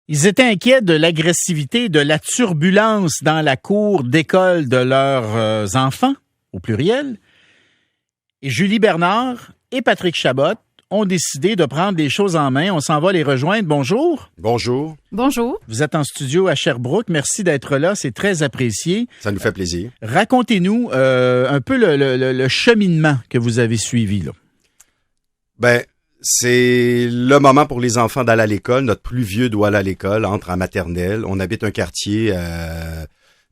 Ils étaient inquiets de l'agressivité, de la turbulence dans la cour d'école de leurs enfants, au pluriel. Et Julie Bernard et Patrick Chabot ont décidé de prendre les choses en main. On s'en va les rejoindre. Bonjour. Bonjour. Bonjour. Vous êtes en studio à Sherbrooke. Merci d'être là. C'est très apprécié. Ça nous fait plaisir. Racontez-nous un peu le cheminement que vous avez suivi, là. Ben, c'est le moment pour les enfants d'aller à l'école. Notre plus vieux doit aller à l'école, entre en maternelle. On habite un quartier,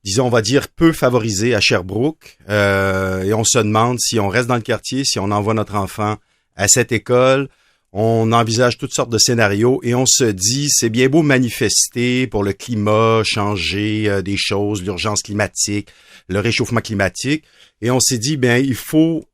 disons, on va dire, peu favorisé à Sherbrooke. Et on se demande si on reste dans le quartier, si on envoie notre enfant à cette école. On envisage toutes sortes de scénarios et on se dit, c'est bien beau manifester pour le climat, changer des choses, l'urgence climatique, le réchauffement climatique. Et on s'est dit, ben, il faut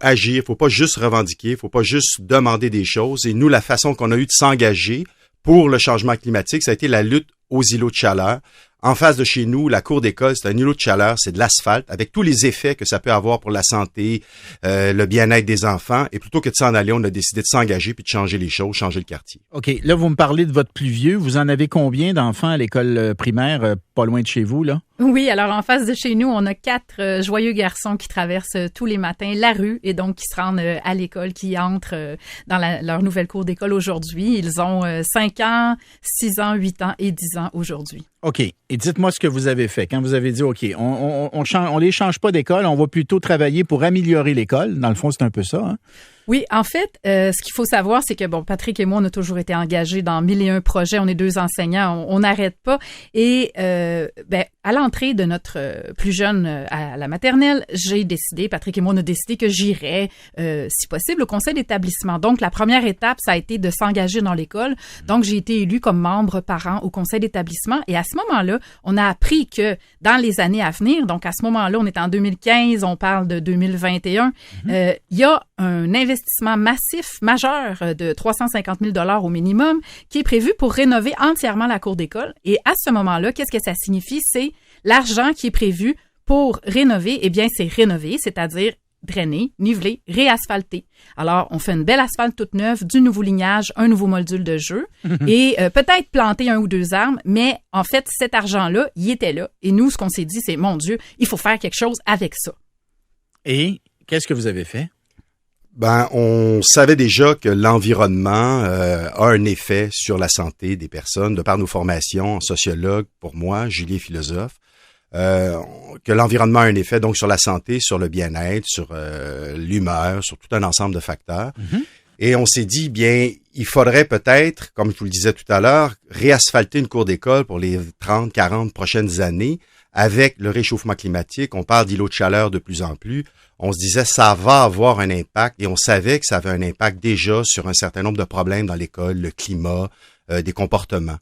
agir, il faut pas juste revendiquer, il faut pas juste demander des choses. Et nous, la façon qu'on a eu de s'engager pour le changement climatique, ça a été la lutte aux îlots de chaleur. En face de chez nous, la cour d'école, c'est un îlot de chaleur, c'est de l'asphalte, avec tous les effets que ça peut avoir pour la santé, le bien-être des enfants. Et plutôt que de s'en aller, on a décidé de s'engager puis de changer les choses, changer le quartier. OK. Là, vous me parlez de votre plus vieux. Vous en avez combien d'enfants à l'école primaire, pas loin de chez vous, là? Oui, alors en face de chez nous, on a 4 joyeux garçons qui traversent tous les matins la rue et donc qui se rendent à l'école, qui entrent dans leur nouvelle cour d'école aujourd'hui. Ils ont 5 ans, 6 ans, 8 ans et 10 ans aujourd'hui. OK. Et dites-moi ce que vous avez fait. Quand vous avez dit, OK, on les change pas d'école, on va plutôt travailler pour améliorer l'école. Dans le fond, c'est un peu ça, hein? Oui, en fait, ce qu'il faut savoir, c'est que, bon, Patrick et moi, on a toujours été engagés dans 1001 projets. On est 2 enseignants, on n'arrête pas. Et, à l'entrée de notre plus jeune à la maternelle, Patrick et moi, on a décidé que j'irais, si possible, au conseil d'établissement. Donc, la première étape, ça a été de s'engager dans l'école. Donc, j'ai été élue comme membre parent au conseil d'établissement. Et à ce moment-là, on a appris que dans les années à venir, donc à ce moment-là, on est en 2015, on parle de 2021, il y a un investissement massif, majeur de 350 000 $ au minimum qui est prévu pour rénover entièrement la cour d'école. Et à ce moment-là, qu'est-ce que ça signifie? C'est l'argent qui est prévu pour rénover, eh bien, c'est rénover, c'est-à-dire drainer, niveler, réasphalter. Alors, on fait une belle asphalte toute neuve, du nouveau lignage, un nouveau module de jeu et peut-être planter 1 ou 2 arbres, mais en fait, cet argent-là, il était là. Et nous, ce qu'on s'est dit, c'est, mon Dieu, il faut faire quelque chose avec ça. Et qu'est-ce que vous avez fait? Ben, on savait déjà que l'environnement a un effet sur la santé des personnes, de par nos formations en sociologue, pour moi, Julie est philosophe, que l'environnement a un effet donc sur la santé, sur le bien-être, sur l'humeur, sur tout un ensemble de facteurs. Et on s'est dit, bien, il faudrait peut-être, comme je vous le disais tout à l'heure, réasphalter une cour d'école pour les 30, 40 prochaines années. Avec le réchauffement climatique, on parle d'îlots de chaleur de plus en plus. On se disait, ça va avoir un impact et on savait que ça avait un impact déjà sur un certain nombre de problèmes dans l'école, le climat, des comportements.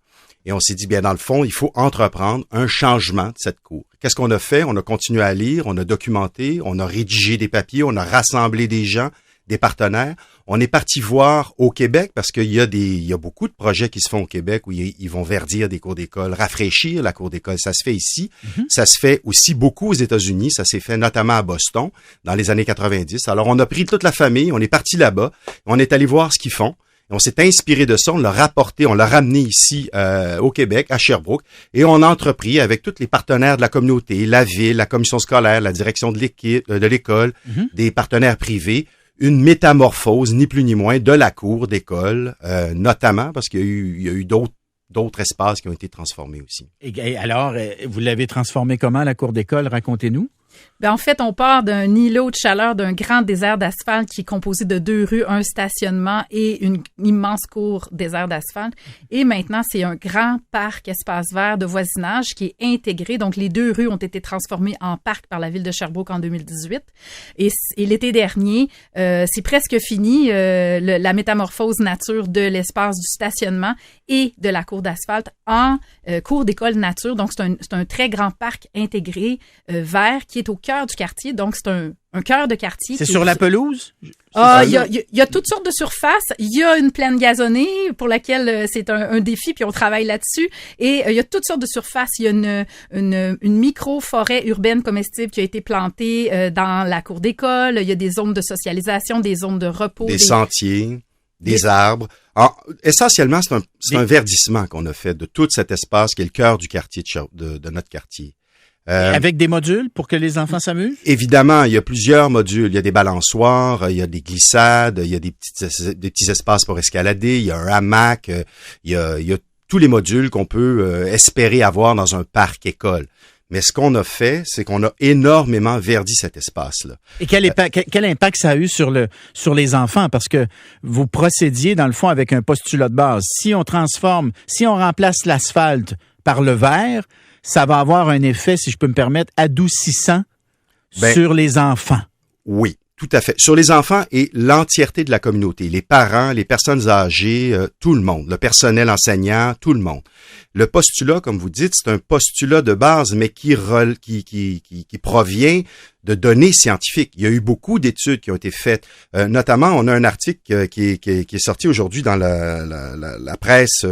Et on s'est dit, bien, dans le fond, il faut entreprendre un changement de cette cour. Qu'est-ce qu'on a fait? On a continué à lire, on a documenté, on a rédigé des papiers, on a rassemblé des gens, des partenaires. On est parti voir au Québec parce qu'il y a beaucoup de projets qui se font au Québec où ils vont verdir des cours d'école, rafraîchir la cour d'école. Ça se fait ici. Ça se fait aussi beaucoup aux États-Unis. Ça s'est fait notamment à Boston dans les années 90. Alors, on a pris toute la famille, on est parti là-bas, on est allé voir ce qu'ils font. On s'est inspiré de ça, on l'a rapporté, on l'a ramené ici au Québec, à Sherbrooke, et on a entrepris avec tous les partenaires de la communauté, la ville, la commission scolaire, la direction de l'école, des partenaires privés, une métamorphose, ni plus ni moins, de la cour d'école, notamment parce qu'il y a eu d'autres espaces qui ont été transformés aussi. Et alors, vous l'avez transformé comment, la cour d'école? Racontez-nous. Ben, en fait, on part d'un îlot de chaleur, d'un grand désert d'asphalte qui est composé de 2 rues, un stationnement et une immense cour désert d'asphalte. Et maintenant, c'est un grand parc espace vert de voisinage qui est intégré. Donc, les 2 rues ont été transformées en parc par la ville de Sherbrooke en 2018. Et l'été dernier, c'est presque fini, la métamorphose nature de l'espace du stationnement et de la cour d'asphalte en cour d'école nature. Donc, c'est un très grand parc intégré vert qui est au cœur du quartier. Donc, c'est un cœur de quartier. C'est sur la pelouse? Il y a toutes sortes de surfaces. Il y a une plaine gazonnée pour laquelle c'est un défi, puis on travaille là-dessus. Et il y a toutes sortes de surfaces. Il y a une micro-forêt urbaine comestible qui a été plantée dans la cour d'école. Il y a des zones de socialisation, des zones de repos. Des sentiers, des arbres. Essentiellement, c'est un verdissement qu'on a fait de tout cet espace qui est le cœur du quartier de notre quartier. Avec des modules pour que les enfants s'amusent? Évidemment, il y a plusieurs modules. Il y a des balançoires, il y a des glissades, il y a des petits espaces pour escalader, il y a un hamac, il y a tous les modules qu'on peut espérer avoir dans un parc école. Mais ce qu'on a fait, c'est qu'on a énormément verdi cet espace-là. Et quel impact ça a eu sur les enfants? Parce que vous procédiez, dans le fond, avec un postulat de base. Si on remplace l'asphalte par le verre, ça va avoir un effet, si je peux me permettre, adoucissant sur les enfants. Oui, tout à fait. Sur les enfants et l'entièreté de la communauté, les parents, les personnes âgées, tout le monde, le personnel enseignant, tout le monde. Le postulat, comme vous dites, c'est un postulat de base, mais qui provient de données scientifiques. Il y a eu beaucoup d'études qui ont été faites. Notamment, on a un article qui est sorti aujourd'hui dans la presse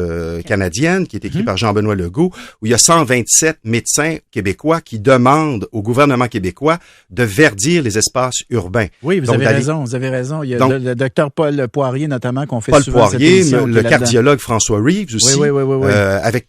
canadienne, qui est écrit par Jean-Benoît Legault, où il y a 127 médecins québécois qui demandent au gouvernement québécois de verdir les espaces urbains. Oui, vous avez raison. Il y a le docteur Paul Poirier, notamment, qu'on fait souvent Paul Poirier, le cardiologue François Reeves aussi, oui.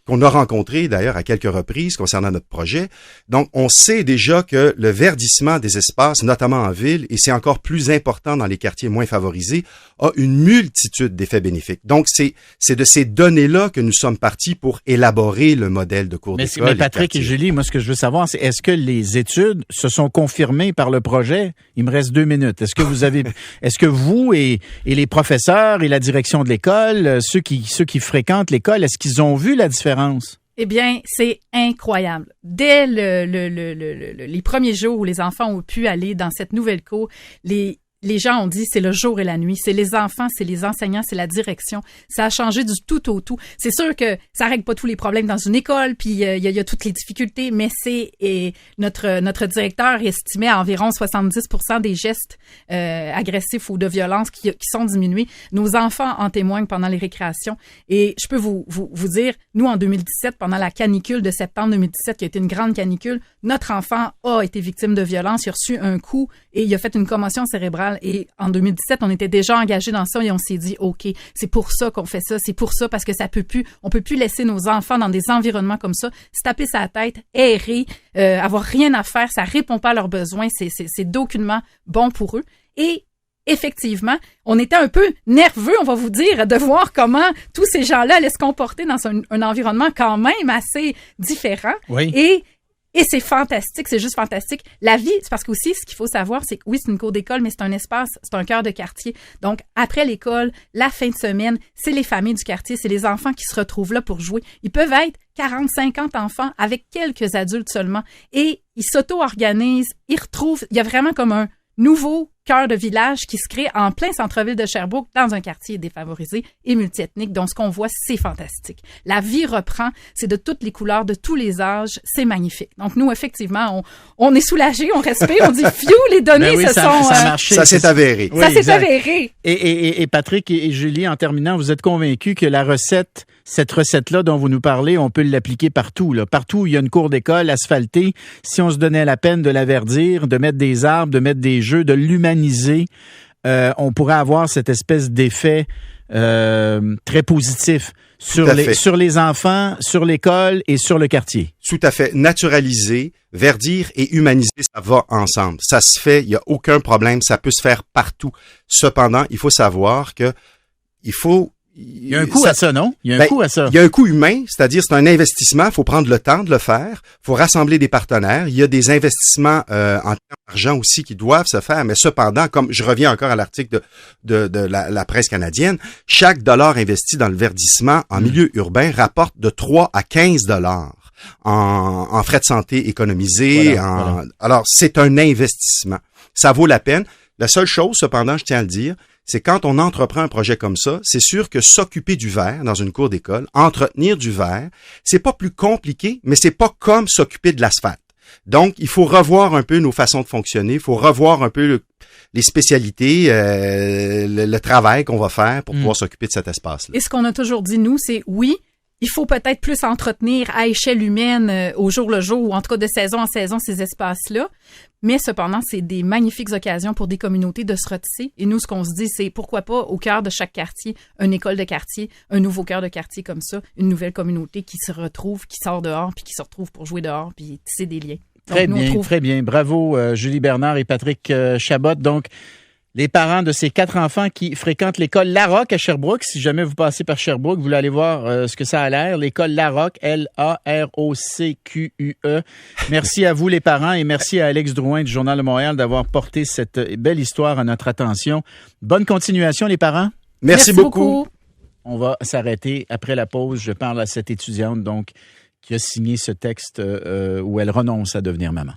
Qu'on a rencontré d'ailleurs à quelques reprises concernant notre projet. Donc, on sait déjà que le verdissement des espaces, notamment en ville, et c'est encore plus important dans les quartiers moins favorisés, a une multitude d'effets bénéfiques. Donc, c'est de ces données-là que nous sommes partis pour élaborer le modèle de cours d'école. Mais Patrick et Julie, moi, ce que je veux savoir, c'est est-ce que les études se sont confirmées par le projet? Il me reste 2 minutes. Est-ce que vous et les professeurs et la direction de l'école, ceux qui fréquentent l'école, est-ce qu'ils ont vu la différence? Eh bien, c'est incroyable. Dès les premiers jours où les enfants ont pu aller dans cette nouvelle cour, les gens ont dit c'est le jour et la nuit. C'est les enfants, c'est les enseignants, c'est la direction. Ça a changé du tout au tout. C'est sûr que ça règle pas tous les problèmes dans une école, puis il y a toutes les difficultés, mais notre directeur estimait à environ 70% des gestes agressifs ou de violence qui sont diminués. Nos enfants en témoignent pendant les récréations. Et je peux vous dire, nous en 2017, pendant la canicule de septembre 2017, qui a été une grande canicule, notre enfant a été victime de violence. Il a reçu un coup et il a fait une commotion cérébrale. Et en 2017, on était déjà engagés dans ça et on s'est dit, OK, c'est pour ça qu'on fait ça, c'est pour ça parce que on peut plus laisser nos enfants dans des environnements comme ça, se taper sa tête, errer, avoir rien à faire, ça répond pas à leurs besoins, c'est d'aucunement bon pour eux. Et effectivement, on était un peu nerveux, on va vous dire, de voir comment tous ces gens-là allaient se comporter dans un environnement quand même assez différent. Oui. Et c'est fantastique, c'est juste fantastique. La vie, c'est parce qu'aussi, ce qu'il faut savoir, c'est que oui, c'est une cour d'école, mais c'est un espace, c'est un cœur de quartier. Donc, après l'école, la fin de semaine, c'est les familles du quartier, c'est les enfants qui se retrouvent là pour jouer. Ils peuvent être 40, 50 enfants avec quelques adultes seulement. Et ils s'auto-organisent, ils retrouvent, il y a vraiment comme un nouveau cœur de village qui se crée en plein centre-ville de Sherbrooke dans un quartier défavorisé et multiethnique. Donc, ce qu'on voit, c'est fantastique. La vie reprend, c'est de toutes les couleurs, de tous les âges, c'est magnifique. Donc, nous, effectivement, on est soulagés, on respire, on dit « Fiou, les données ça s'est avéré. Ça s'est avéré. » Et Patrick et Julie, en terminant, vous êtes convaincus que cette recette-là dont vous nous parlez, on peut l'appliquer partout, là. Partout où il y a une cour d'école asphaltée, si on se donnait la peine de la verdir, de mettre des arbres, de mettre des jeux, de l'humaniser, on pourrait avoir cette espèce d'effet très positif sur les enfants, sur l'école et sur le quartier. Tout à fait. Naturaliser, verdir et humaniser, ça va ensemble. Ça se fait, il n'y a aucun problème, ça peut se faire partout. Cependant, il faut savoir que il y a un coût à ça, non? Il y a un coût à ça. Il y a un coût humain, c'est-à-dire c'est un investissement. Il faut prendre le temps de le faire. Il faut rassembler des partenaires. Il y a des investissements en termes d'argent aussi qui doivent se faire. Mais cependant, comme je reviens encore à l'article de la presse canadienne, chaque dollar investi dans le verdissement en milieu urbain rapporte de 3 à 15 dollars en frais de santé économisés. Voilà. Alors, c'est un investissement. Ça vaut la peine. La seule chose, cependant, je tiens à le dire, c'est quand on entreprend un projet comme ça, c'est sûr que s'occuper du verre dans une cour d'école, entretenir du verre, c'est pas plus compliqué, mais c'est pas comme s'occuper de l'asphalte. Donc, il faut revoir un peu nos façons de fonctionner, il faut revoir un peu les spécialités, le travail qu'on va faire pour pouvoir s'occuper de cet espace-là. Et ce qu'on a toujours dit, nous, c'est oui, il faut peut-être plus entretenir à échelle humaine au jour le jour ou en tout cas de saison en saison ces espaces-là. Mais cependant, c'est des magnifiques occasions pour des communautés de se retisser. Et nous, ce qu'on se dit, c'est pourquoi pas au cœur de chaque quartier, une école de quartier, un nouveau cœur de quartier comme ça, une nouvelle communauté qui se retrouve, qui sort dehors, puis qui se retrouve pour jouer dehors, puis tisser des liens. Donc, très bien. Bravo, Julie Bernard et Patrick Chabot. Donc, les parents de ces 4 enfants qui fréquentent l'école Larocque à Sherbrooke. Si jamais vous passez par Sherbrooke, vous voulez aller voir ce que ça a l'air. L'école Larocque, L-A-R-O-C-Q-U-E. Merci à vous les parents et merci à Alex Drouin du Journal de Montréal d'avoir porté cette belle histoire à notre attention. Bonne continuation les parents. Merci beaucoup. On va s'arrêter après la pause. Je parle à cette étudiante donc qui a signé ce texte où elle renonce à devenir maman.